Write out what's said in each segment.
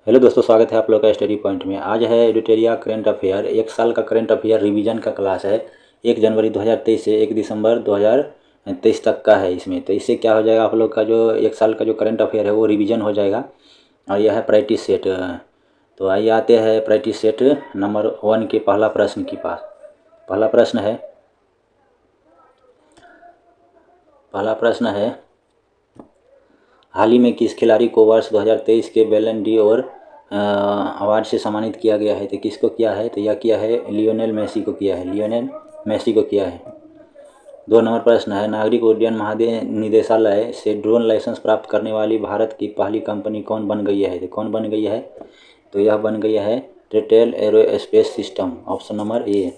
Hello दोस्तों, स्वागत है आप लोग का स्टडी पॉइंट में। आज है एडिटोरिया करंट अफेयर। एक साल का करंट अफेयर रिवीजन का क्लास है। 1 जनवरी 2023 से 1 दिसंबर 2023 तक का है इसमें। तो इससे क्या हो जाएगा, आप लोग का जो एक साल का जो करंट अफेयर है वो रिवीजन हो जाएगा। और यह है प्रैक्टिस सेट। तो आइए आते हैं प्रैक्टिस सेट नंबर 1 के पहला प्रश्न के पास। पहला प्रश्न है हाल ही में किस खिलाड़ी को वर्ष 2023 के बैलन डी और अवार्ड से सम्मानित किया गया है? तो किसको किया है? तो यह किया है लियोनेल मेसी को किया है। 2 नंबर प्रश्न है नागरिक उड्डयन महानिदेशालय से ड्रोन लाइसेंस प्राप्त करने वाली भारत की पहली कंपनी कौन बन गई है? तो कौन बन गई है? तो यह बन गई है टेटेल aerospace system, option number A.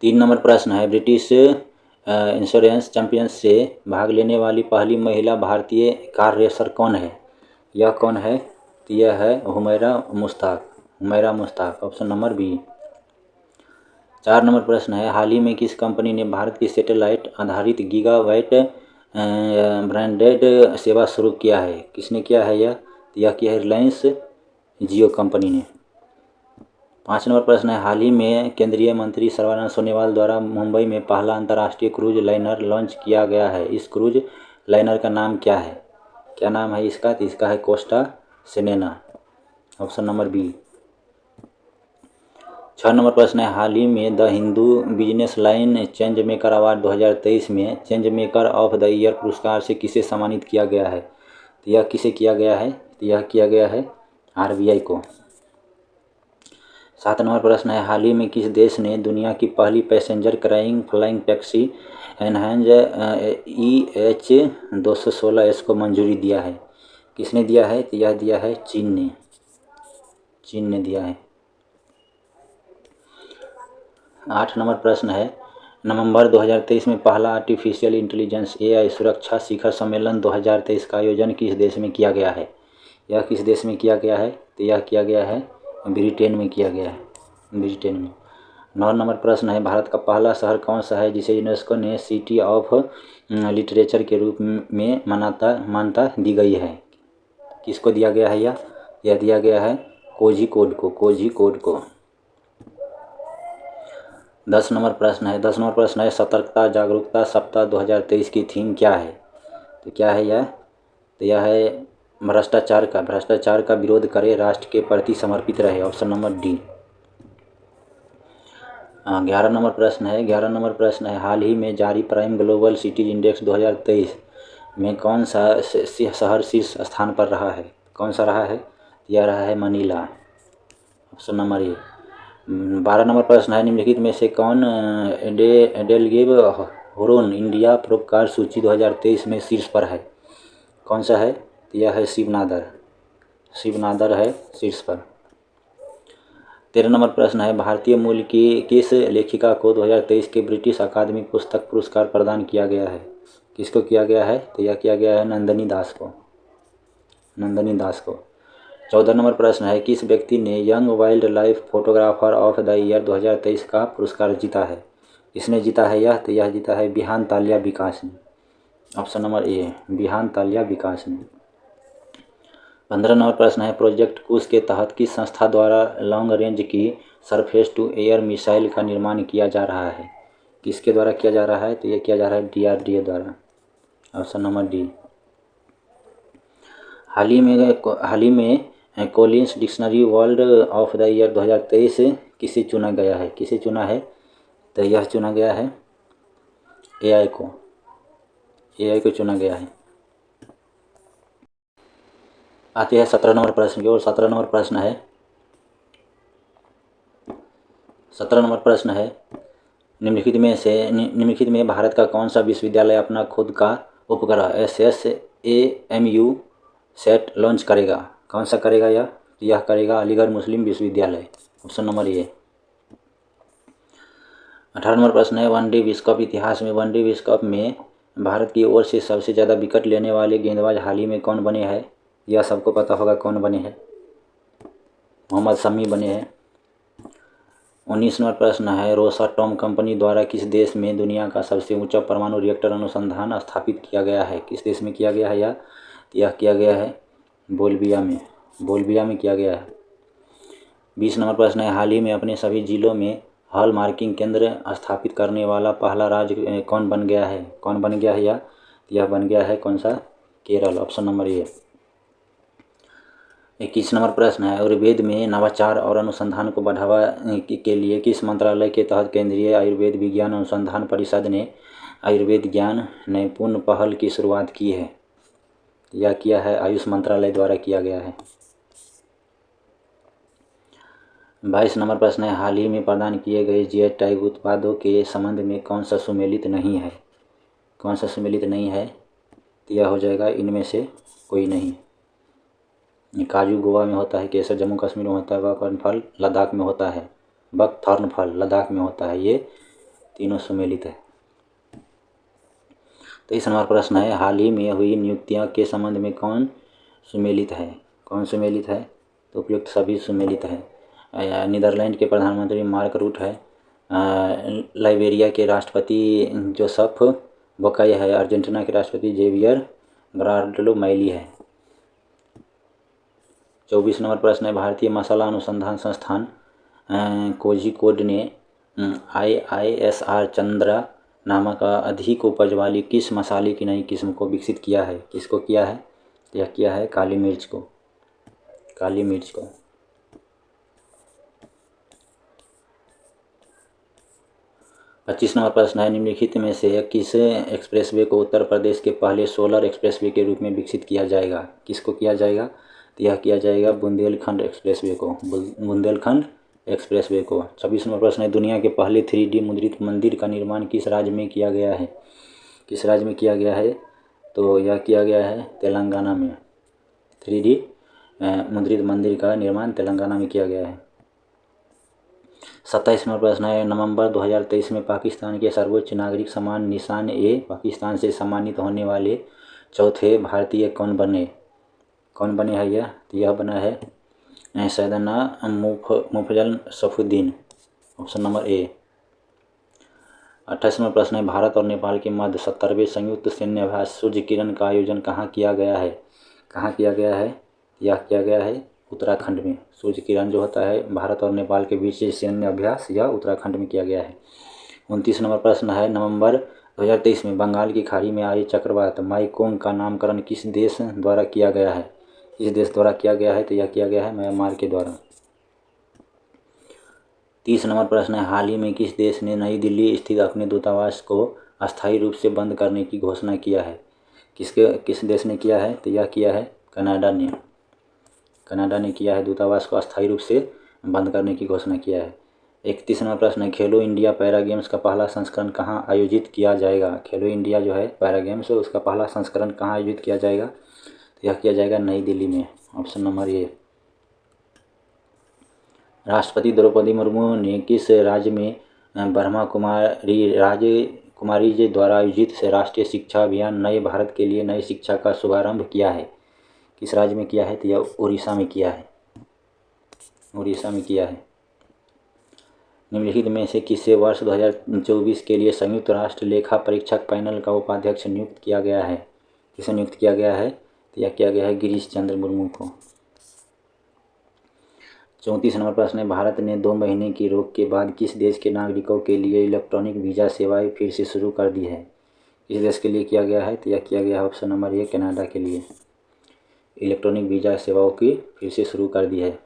3 number प्रश्न है ब्रिटिश इंश्योरेंस चैंपियन से भाग लेने वाली पहली महिला भारतीय कार रेसर कौन है? यह कौन है? तो यह है Humaira Mushtaq, option number B. 4 नंबर प्रश्न है हाल ही में किस कंपनी ने भारत की सैटेलाइट आधारित गीगाबाइट ब्रांडेड सेवा शुरू किया है? किसने किया है यह? तो यह किया है रिलायंस जियो कंपनी ने। 5 नंबर प्रश्न है हाल ही में केंद्रीय मंत्री सर्बानंद सोनोवाल द्वारा मुंबई में पहला अंतर्राष्ट्रीय क्रूज लाइनर लॉन्च किया गया है। इस क्रूज लाइनर का नाम क्या है? क्या नाम है इसका? तो इसका है कोस्टा सेनेना, ऑप्शन नंबर बी। 6 नंबर प्रश्न है हाल ही में the Hindu business line change maker award 2023 में change maker of the year पुरस्कार से किसे सम्मानित किया गया है? तो यह किसे किया गया है? तो यह किया गया है आरबीआई को। 7 नंबर प्रश्न है हाल ही में किस देश ने दुनिया की पहली passenger carrying flying taxi EHang EH216S को मंजूरी दिया है? किसने दिया है? तो यह दिया है चीन ने दिया है। 8 नंबर प्रश्न है नवंबर 2023 में पहला आर्टिफिशियल इंटेलिजेंस AI सुरक्षा शिखर सम्मेलन 2023 का आयोजन किस देश में किया गया है? यह किस देश में किया गया है? तो यह किया गया है ब्रिटेन में किया गया है, ब्रिटेन में। 9 नंबर प्रश्न है भारत का पहला शहर कौन सा है जिसे यूनेस्को ने सिटी ऑफ लिटरेचर के रूप में मान्यता दी गई है? किसको दिया गया है यह दिया गया है कोझिकोड को। 10 नंबर प्रश्न है सतर्कता जागरूकता सप्ताह 2023 की थीम क्या है? तो क्या है यह? तो यह है भ्रष्टाचार का विरोध करे, राष्ट्र के प्रति समर्पित रहे, ऑप्शन नंबर डी। 11 नंबर प्रश्न है हाल ही में जारी प्राइम ग्लोबल सिटीज इंडेक्स 2023 में कौन सा शहर शीर्ष स्थान पर रहा है? कौन सा रहा है? यह रहा है मनीला, ऑप्शन नंबर ए। 12 नंबर प्रश्न है निम्नलिखित में से कौन एडेलगेब हुरोन इंडिया परोपकार सूची 2023 में शीर्ष पर है? कौन सा है? तो यह है शिवनादर है शीर्ष पर। 13 नंबर प्रश्न है भारतीय मूल की किस लेखिका को 2023 के ब्रिटिश अकादमी पुस्तक पुरस्कार प्रदान किया गया है? किसको किया गया है? तो यह किया गया है नंदिनी दास को। 14 नंबर प्रश्न है किस व्यक्ति ने young wild life photographer of the year 2023 का पुरस्कार जीता है? किसने जीता है यह? तो यह जीता है बिहान तालिया विकास ने, ऑप्शन नंबर ए, बिहान तालिया विकास ने। 15 नंबर प्रश्न है प्रोजेक्ट कुश के तहत किस संस्था द्वारा लॉन्ग रेंज की सरफेस टू एयर मिसाइल का निर्माण किया जा रहा है? किसके द्वारा किया जा रहा है? तो यह किया जा रहा है DRDO द्वारा, ऑप्शन नंबर डी। हाल ही में Collins dictionary world of the year 2023 किसे चुना गया है? किसे चुना है? तो यह चुना गया है AI को चुना गया है। आते हैं 17 नंबर प्रश्न की ओर। 17 नंबर प्रश्न है निम्नलिखित में भारत का कौन सा विश्वविद्यालय अपना खुद का उपग्रह SSAMU सेट लॉन्च करेगा? कौन सा करेगा यह करेगा अलीगढ़ मुस्लिम विश्वविद्यालय, ऑप्शन नंबर ए। 18 नंबर प्रश्न है वनडे विश्व कप इतिहास में वनडे विश्व कप में भारत की ओर से सबसे ज़्यादा विकेट लेने वाले गेंदबाज हाल ही में कौन बने हैं? यह सबको पता होगा कौन बने हैं, मोहम्मद शमी बने हैं। 19 नंबर प्रश्न है रोसाटॉम कंपनी द्वारा किस देश में दुनिया का सबसे ऊंचा परमाणु रिएक्टर अनुसंधान स्थापित किया गया है? किस देश में किया गया है यह किया गया है बोल्विया में, बोलबिया में किया गया है। 20 नंबर प्रश्न है, हाल ही में अपने सभी जिलों में हॉल मार्किंग केंद्र स्थापित करने वाला पहला राज्य कौन बन गया है? कौन बन गया है? यह बन गया है कौन सा? केरल, ऑप्शन नंबर ए। 21 नंबर प्रश्न है, आयुर्वेद में नवाचार और अनुसंधान को बढ़ावा के लिए किस मंत्रालय के तहत केंद्रीय आयुर्वेद विज्ञान अनुसंधान परिषद ने आयुर्वेद ज्ञान नैपुण्य पहल की शुरुआत की है? यह किया है आयुष मंत्रालय द्वारा किया गया है। 22 नंबर प्रश्न है, हाल ही में प्रदान किए गए जीआई टैग उत्पादों के संबंध में कौन सा सुमेलित नहीं है? कौन सा सुमेलित नहीं है? तो यह हो जाएगा इनमें से कोई नहीं। काजू गोवा में होता है, केसर जम्मू कश्मीर में होता है, बकथॉर्न फल लद्दाख में होता है, बकथॉर्न फल लद्दाख में होता है। ये तीनों सुमेलित है। 23 नंबर प्रश्न है, हाल ही में हुई नियुक्तियां के संबंध में कौन सुमेलित है? कौन सुमेलित है? तो उपयुक्त सभी सुमेलित है। नीदरलैंड के प्रधानमंत्री मार्क रूट है, लाइबेरिया के राष्ट्रपति जोसेफ बोकाई है, अर्जेंटीना के राष्ट्रपति जेवियर गरार्डो मैली है। 24 नंबर प्रश्न है, भारतीय मसाला अनुसंधान संस्थान कोझिकोड ने IISR चंद्रा नामक अधिक उपज वाली किस मसाले की नई किस्म को विकसित किया है? किसको किया है? यह किया है काली मिर्च को। काली मिर्च को। 25 नंबर प्रश्न है, निम्नलिखित में से किस एक्सप्रेसवे को उत्तर प्रदेश के पहले सोलर एक्सप्रेसवे के रूप में विकसित किया जाएगा? किसको किया जाएगा? तो यह किया जाएगा बुंदेलखंड एक्सप्रेसवे को। बुंदेलखंड एक्सप्रेसवे को। 26 नंबर प्रश्न है, दुनिया के पहले 3D मुद्रित मंदिर का निर्माण किस राज्य में किया गया है? किस राज्य में किया गया है? तो यह किया गया है तेलंगाना में। 3D मुद्रित मंदिर का निर्माण तेलंगाना में किया गया है। 27 नंबर प्रश्न है, नवंबर 2023 में पाकिस्तान के सर्वोच्च नागरिक सम्मान निशान ए पाकिस्तान से सम्मानित होने वाले चौथे भारतीय कौन बने? कौन बने हैं यह? तो यह बना है सैयदना मुफज्जल सफुद्दीन, ऑप्शन नंबर ए। 28 नंबर प्रश्न है, भारत और नेपाल के मध्य 70वें संयुक्त सैन्य अभ्यास सूर्य किरण का आयोजन कहाँ किया गया है? कहाँ किया गया है? यह किया गया है उत्तराखंड में। सूर्य किरण जो होता है भारत और नेपाल के बीच सैन्य अभ्यास यह उत्तराखंड में किया गया है। 29 नंबर प्रश्न है, नवंबर 2023 में बंगाल की खाड़ी में आए चक्रवात माईकोंग का नामकरण किस देश द्वारा किया गया है? किस देश द्वारा किया गया है? तो यह किया गया है म्यांमार के द्वारा। 30 नंबर प्रश्न है, हाल ही में किस देश ने नई दिल्ली स्थित अपने दूतावास को अस्थायी रूप से बंद करने की घोषणा किया है? किस देश ने किया है? तो यह किया है कनाडा ने। कनाडा ने किया है, दूतावास को अस्थायी रूप से बंद करने की घोषणा किया है। 31 नंबर प्रश्न है, खेलो इंडिया पैरा गेम्स का पहला संस्करण कहाँ आयोजित किया जाएगा? खेलो इंडिया जो है पैरा गेम्स उसका पहला संस्करण कहाँ आयोजित किया जाएगा? तो यह किया जाएगा नई दिल्ली में, ऑप्शन नंबर ए। राष्ट्रपति द्रौपदी मुर्मू ने किस राज्य में ब्रह्मा कुमारी जी द्वारा आयोजित से राष्ट्रीय शिक्षा अभियान नए भारत के लिए नई शिक्षा का शुभारंभ किया है? किस राज्य में किया है? तो यह उड़ीसा में किया है। उड़ीसा में किया है। निम्नलिखित में से किसे वर्ष 2024 के लिए संयुक्त राष्ट्र लेखा परीक्षक पैनल का उपाध्यक्ष नियुक्त किया गया है? किसे नियुक्त किया गया है? तो यह किया गया है गिरीश चंद्र मुर्मू को। 34 नंबर प्रश्न है, भारत ने 2 महीने की रोक के बाद किस देश के नागरिकों के लिए इलेक्ट्रॉनिक वीज़ा सेवाएं फिर से शुरू कर दी है? किस देश के लिए किया गया है? तो यह किया गया है ऑप्शन नंबर ए कनाडा के लिए। इलेक्ट्रॉनिक वीज़ा सेवाओं की फिर से शुरू कर दी है।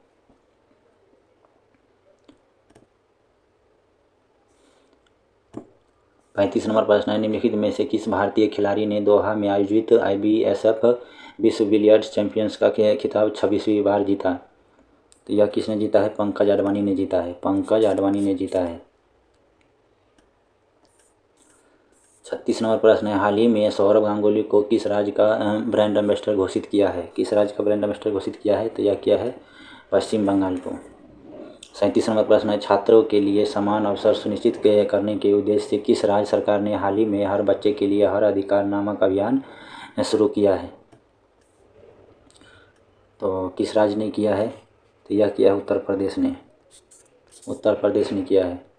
35 नंबर प्रश्न है, निम्नलिखित में से किस भारतीय खिलाड़ी ने दोहा में आयोजित IBSF विश्व बिलियर्ड्स चैंपियंस का खिताब 26वीं बार जीता? तो यह किसने जीता है? पंकज आडवाणी ने जीता है। पंकज आडवाणी ने जीता है। 36 नंबर प्रश्न है, हाल ही में सौरव गांगुली को किस राज्य का ब्रांड एम्बेसडर घोषित किया है? किस राज्य का ब्रांड एम्बेसडर घोषित किया है? तो यह किया है पश्चिम बंगाल को। 37 नंबर प्रश्न है, छात्रों के लिए समान अवसर सुनिश्चित करने के उद्देश्य से किस राज्य सरकार ने हाल ही में हर बच्चे के लिए हर अधिकार नामक अभियान शुरू किया है? तो किस राज्य ने किया है? तो यह किया है उत्तर प्रदेश ने। उत्तर प्रदेश ने किया है।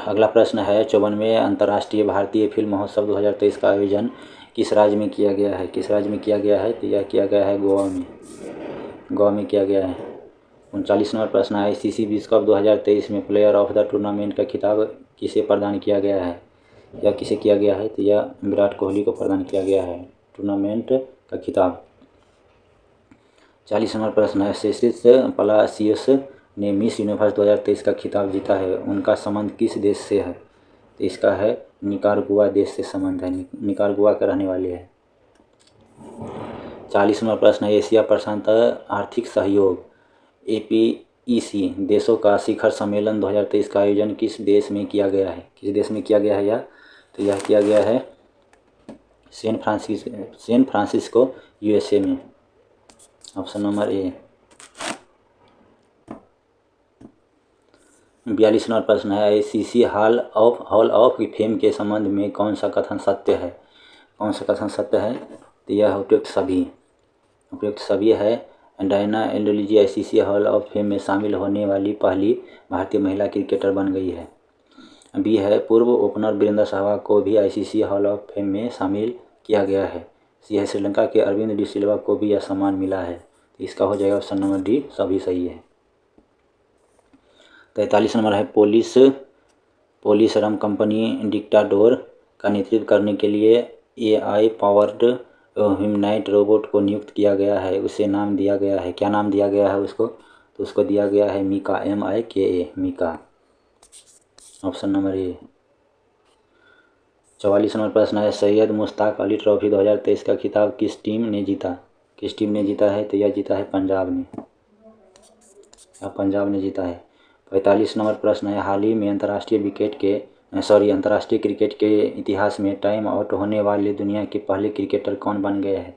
अगला प्रश्न है, 54वें अंतर्राष्ट्रीय भारतीय फिल्म महोत्सव 2023 का आयोजन किस राज्य में किया गया है? किस राज्य में किया गया है? तो यह किया गया है गोवा में। गोवा में किया गया है। 39 नंबर प्रश्न है, ICC विश्व कप 2023 में प्लेयर ऑफ द टूर्नामेंट का खिताब किसे प्रदान किया गया है? यह किसे किया गया है? तो यह विराट कोहली को प्रदान किया गया है टूर्नामेंट का खिताब। 40 नंबर प्रश्न है, सेसिस पलासियस ने मिस यूनिवर्स 2023 का खिताब जीता है, उनका संबंध किस देश से है? तो इसका है निकारागुआ देश से संबंध है, निकारागुआ के रहने वाले हैं। 40 नंबर प्रश्न है, एशिया प्रशांत आर्थिक सहयोग APEC देशों का शिखर सम्मेलन 2023 का आयोजन किस देश में किया गया है? किस देश में किया गया है यह? तो यह किया गया है सैन फ्रांसिस्को USA में। ऑप्शन नंबर ए। 42 नंबर प्रश्न है, ICC हॉल ऑफ फेम के संबंध में कौन सा कथन सत्य है? कौन सा कथन सत्य है? तो यह उपयुक्त सभी है। Diana Edulji ICC hall of fame में शामिल होने वाली पहली भारतीय महिला क्रिकेटर बन गई है। बी है, पूर्व ओपनर वीरेंद्र सहवाग को भी ICC हॉल ऑफ फेम में शामिल किया गया है। सी है, श्रीलंका के अरविंद डी सिल्वा को भी यह सम्मान मिला है। तो इसका हो जाएगा ऑप्शन नंबर डी, सभी सही है। 43 नंबर है, पोलिसरम कंपनी डिक्टाडोर का नेतृत्व करने के लिए AI पावर्ड ह्यूमनॉइड रोबोट को नियुक्त किया गया है, उसे नाम दिया गया है, क्या नाम दिया गया है उसको? तो उसको दिया गया है Mika, MIKA, Mika. Option number A. 44 नंबर प्रश्न है, सैयद मुश्ताक अली ट्रॉफी 2023 का खिताब किस टीम ने जीता? किस टीम ने जीता है? तो यह जीता है पंजाब ने, पंजाब ने जीता है। 45 नंबर प्रश्न है, हाल ही में अंतर्राष्ट्रीय क्रिकेट के इतिहास में टाइम आउट होने वाले दुनिया के पहले क्रिकेटर कौन बन गए हैं?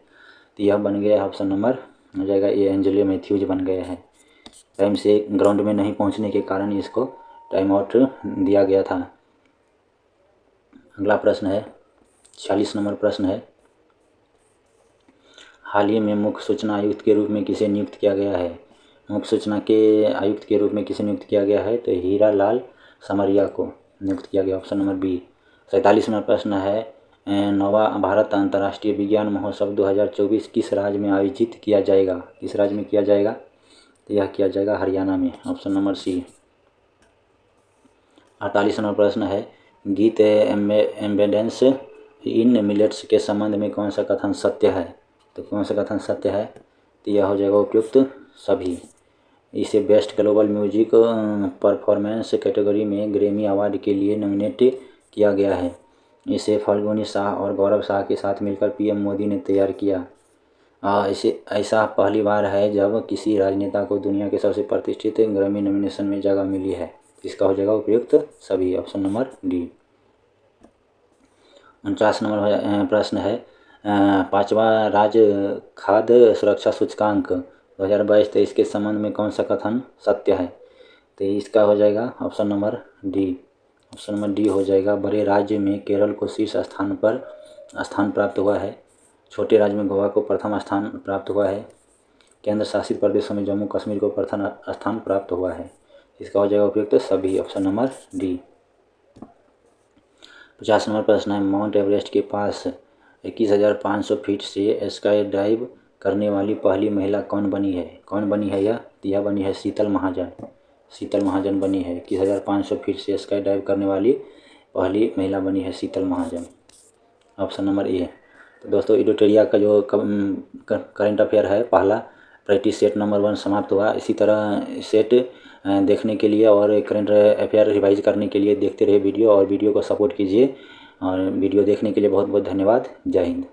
तो यह बन गया है, ऑप्शन नंबर हो जाएगा ए, एंजेलो मैथ्यूज बन गए हैं। टाइम से ग्राउंड में नहीं पहुंचने के कारण इसको टाइम आउट दिया गया था। अगला प्रश्न है, 46 नंबर प्रश्न है, हाल ही में मुख्य सूचना आयुक्त के रूप में किसे नियुक्त किया गया है? मुख्य सूचना के आयुक्त के रूप में किसे नियुक्त किया गया है? तो हीरा लाल समरिया को नियुक्त किया गया, ऑप्शन नंबर बी। 47 नंबर प्रश्न है, नवा भारत अंतर्राष्ट्रीय विज्ञान महोत्सव 2024 किस राज्य में आयोजित किया जाएगा? किस राज्य में किया जाएगा? तो यह किया जाएगा हरियाणा में, ऑप्शन नंबर सी। 48 नंबर प्रश्न है, गीत एम्बेडेंस इन मिलेट्स के संबंध में कौन सा कथन सत्य है? तो कौन सा कथन सत्य है? तो यह हो जाएगा उपयुक्त सभी। इसे best global music performance category में ग्रैमी अवार्ड के लिए नॉमिनेट किया गया है। इसे फाल्गुनी शाह और गौरव शाह के साथ मिलकर PM मोदी ने तैयार किया। इसे ऐसा पहली बार है जब किसी राजनेता को दुनिया के सबसे प्रतिष्ठित ग्रैमी नॉमिनेशन में जगह मिली है। इसका हो जाएगा उपयुक्त सभी, ऑप्शन नंबर डी। 49 नंबर प्रश्न है, 5वां राज्य खाद्य सुरक्षा सूचकांक 2022-23 के संबंध में कौन सा कथन सत्य है? तो इसका हो जाएगा option number D, option number D हो जाएगा। बड़े राज्य में केरल को शीर्ष स्थान प्राप्त हुआ है, छोटे राज्य में गोवा को प्रथम स्थान प्राप्त हुआ है, केंद्र शासित प्रदेशों में जम्मू कश्मीर को प्रथम स्थान प्राप्त हुआ है। इसका हो जाएगा उपयुक्त सभी, ऑप्शन नंबर डी। 50 नंबर प्रश्न है, माउंट एवरेस्ट के पास 21,500 फीट से स्काई डाइव करने वाली पहली महिला कौन बनी है? कौन बनी है यह बनी है शीतल महाजन बनी है। 21,500 फीट से स्काई डाइव करने वाली पहली महिला बनी है शीतल महाजन, ऑप्शन नंबर ए। तो दोस्तों एडिटोरिया का जो करंट अफेयर है पहला प्रैक्टिस सेट नंबर 1 समाप्त हुआ। इसी तरह सेट देखने के लिए और करंट अफेयर रिवाइज करने के लिए देखते रहे वीडियो, और वीडियो को सपोर्ट कीजिए। और वीडियो देखने के लिए बहुत बहुत धन्यवाद। जय हिंद।